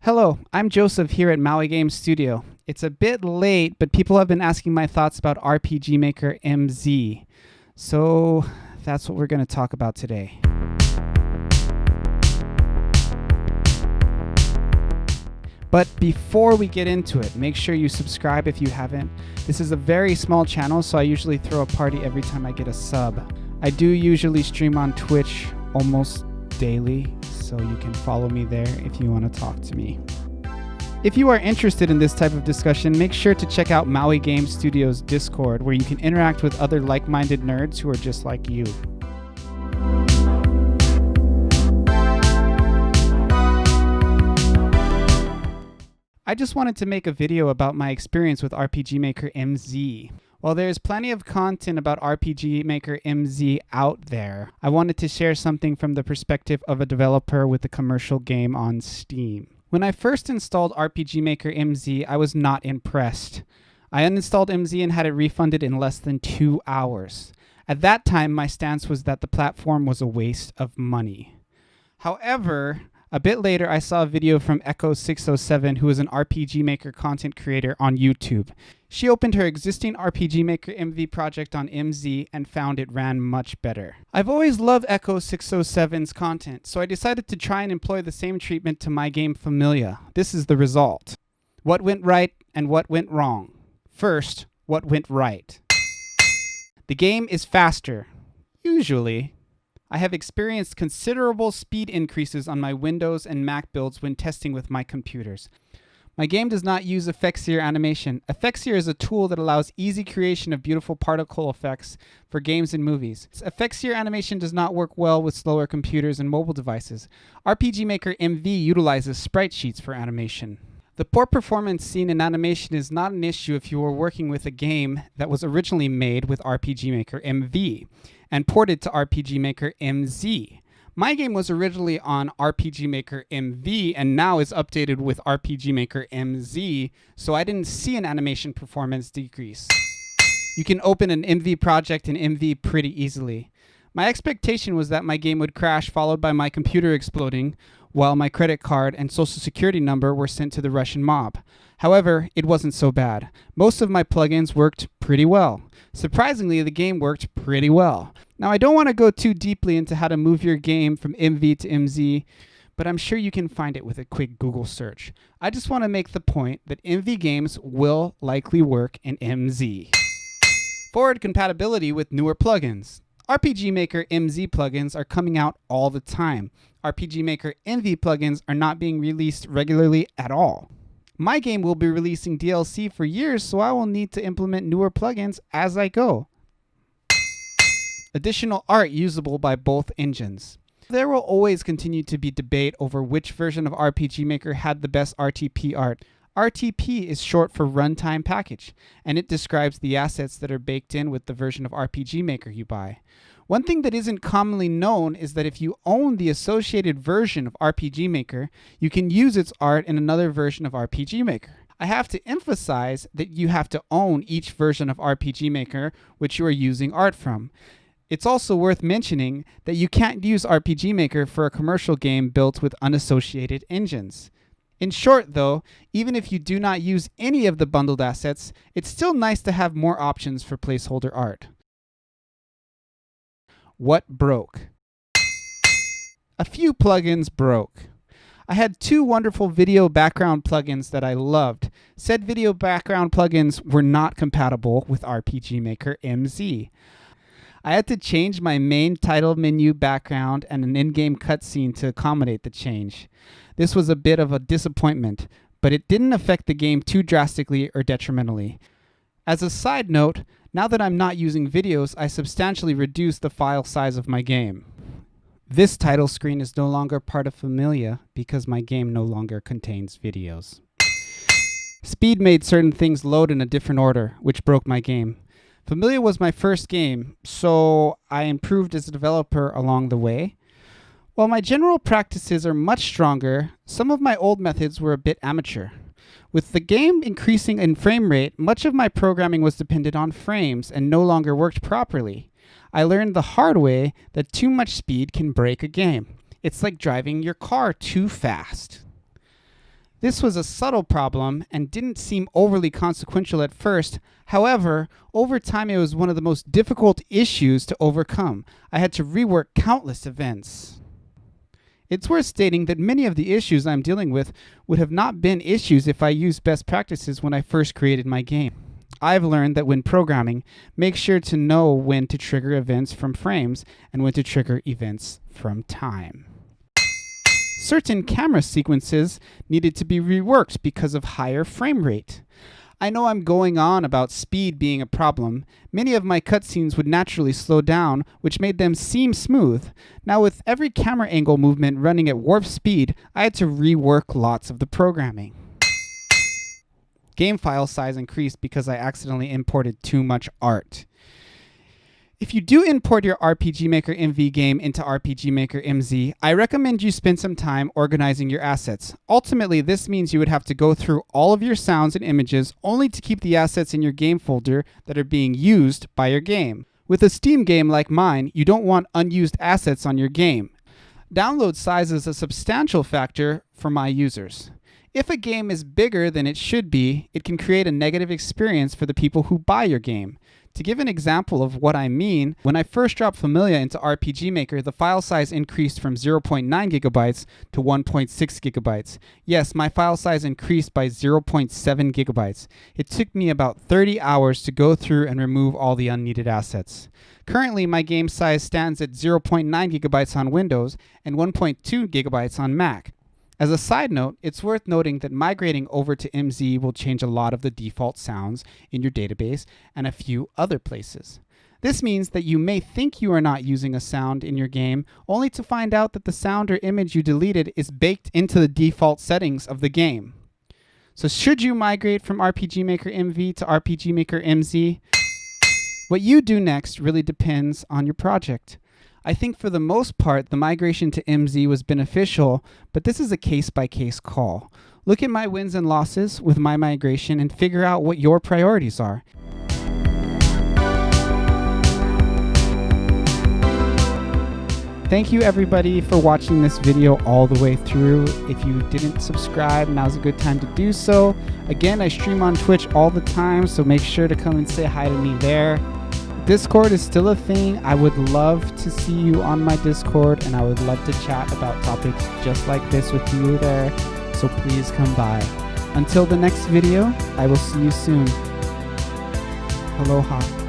Hello, I'm Joseph here at Maui Games Studio. It's a bit late, but people have been asking my thoughts about RPG Maker MZ. So that's what we're going to talk about today. But before we get into it, make sure you subscribe if you haven't. This is a very small channel, so I usually throw a party every time I get a sub. I do usually stream on Twitch almost daily, so you can follow me there if you want to talk to me. If you are interested in this type of discussion, make sure to check out Maui Games Studio's Discord, where you can interact with other like-minded nerds who are just like you. I just wanted to make a video about my experience with RPG Maker MZ. While there's plenty of content about RPG Maker MZ out there, I wanted to share something from the perspective of a developer with a commercial game on Steam. When I first installed RPG Maker MZ, I was not impressed. I uninstalled MZ and had it refunded in less than 2 hours. At that time, my stance was that the platform was a waste of money. However, a bit later, I saw a video from Echo607, who is an RPG Maker content creator on YouTube. She opened her existing RPG Maker MV project on MZ and found it ran much better. I've always loved Echo607's content, so I decided to try and employ the same treatment to my game Familia. This is the result. What went right and what went wrong? First, what went right? The game is faster, usually. I have experienced considerable speed increases on my Windows and Mac builds when testing with my computers. My game does not use Effectseer animation. Effectseer is a tool that allows easy creation of beautiful particle effects for games and movies. Effectseer animation does not work well with slower computers and mobile devices. RPG Maker MV utilizes sprite sheets for animation. The poor performance seen in animation is not an issue if you are working with a game that was originally made with RPG Maker MV and ported to RPG Maker MZ. My game was originally on RPG Maker MV and now is updated with RPG Maker MZ, so I didn't see an animation performance decrease. You can open an MV project in MV pretty easily. My expectation was that my game would crash, followed by my computer exploding, while my credit card and social security number were sent to the Russian mob. However, it wasn't so bad. Most of my plugins worked pretty well. Surprisingly, the game worked pretty well. Now, I don't want to go too deeply into how to move your game from MV to MZ, but I'm sure you can find it with a quick Google search. I just want to make the point that MV games will likely work in MZ. Forward compatibility with newer plugins. RPG Maker MZ plugins are coming out all the time. RPG Maker MV plugins are not being released regularly at all. My game will be releasing DLC for years, so I will need to implement newer plugins as I go. Additional art usable by both engines. There will always continue to be debate over which version of RPG Maker had the best RTP art. RTP is short for Runtime Package, and it describes the assets that are baked in with the version of RPG Maker you buy. One thing that isn't commonly known is that if you own the associated version of RPG Maker, you can use its art in another version of RPG Maker. I have to emphasize that you have to own each version of RPG Maker which you are using art from. It's also worth mentioning that you can't use RPG Maker for a commercial game built with unassociated engines. In short, though, even if you do not use any of the bundled assets, it's still nice to have more options for placeholder art. What broke? A few plugins broke. I had 2 wonderful video background plugins that I loved. Said video background plugins were not compatible with RPG Maker MZ. I had to change my main title menu background and an in-game cutscene to accommodate the change. This was a bit of a disappointment, but it didn't affect the game too drastically or detrimentally. As a side note, now that I'm not using videos, I substantially reduced the file size of my game. This title screen is no longer part of Familia because my game no longer contains videos. Speed made certain things load in a different order, which broke my game. Familia was my first game, so I improved as a developer along the way. While my general practices are much stronger, some of my old methods were a bit amateur. With the game increasing in frame rate, much of my programming was dependent on frames and no longer worked properly. I learned the hard way that too much speed can break a game. It's like driving your car too fast. This was a subtle problem and didn't seem overly consequential at first. However, over time it was one of the most difficult issues to overcome. I had to rework countless events. It's worth stating that many of the issues I'm dealing with would have not been issues if I used best practices when I first created my game. I've learned that when programming, make sure to know when to trigger events from frames and when to trigger events from time. Certain camera sequences needed to be reworked because of higher frame rate. I know I'm going on about speed being a problem. Many of my cutscenes would naturally slow down, which made them seem smooth. Now with every camera angle movement running at warp speed, I had to rework lots of the programming. Game file size increased because I accidentally imported too much art. If you do import your RPG Maker MV game into RPG Maker MZ, I recommend you spend some time organizing your assets. Ultimately, this means you would have to go through all of your sounds and images only to keep the assets in your game folder that are being used by your game. With a Steam game like mine, you don't want unused assets on your game. Download size is a substantial factor for my users. If a game is bigger than it should be, it can create a negative experience for the people who buy your game. To give an example of what I mean, when I first dropped Familia into RPG Maker, the file size increased from 0.9 gigabytes to 1.6 gigabytes. Yes, my file size increased by 0.7 gigabytes. It took me about 30 hours to go through and remove all the unneeded assets. Currently, my game size stands at 0.9 gigabytes on Windows and 1.2 gigabytes on Mac. As a side note, it's worth noting that migrating over to MZ will change a lot of the default sounds in your database and a few other places. This means that you may think you are not using a sound in your game, only to find out that the sound or image you deleted is baked into the default settings of the game. So should you migrate from RPG Maker MV to RPG Maker MZ? What you do next really depends on your project. I think for the most part, the migration to MZ was beneficial, but this is a case-by-case call. Look at my wins and losses with my migration and figure out what your priorities are. Thank you everybody for watching this video all the way through. If you didn't subscribe, now's a good time to do so. Again, I stream on Twitch all the time, so make sure to come and say hi to me there. Discord is still a thing. I would love to see you on my Discord, and I would love to chat about topics just like this with you there, so please come by. Until the next video, I will see you soon. Aloha.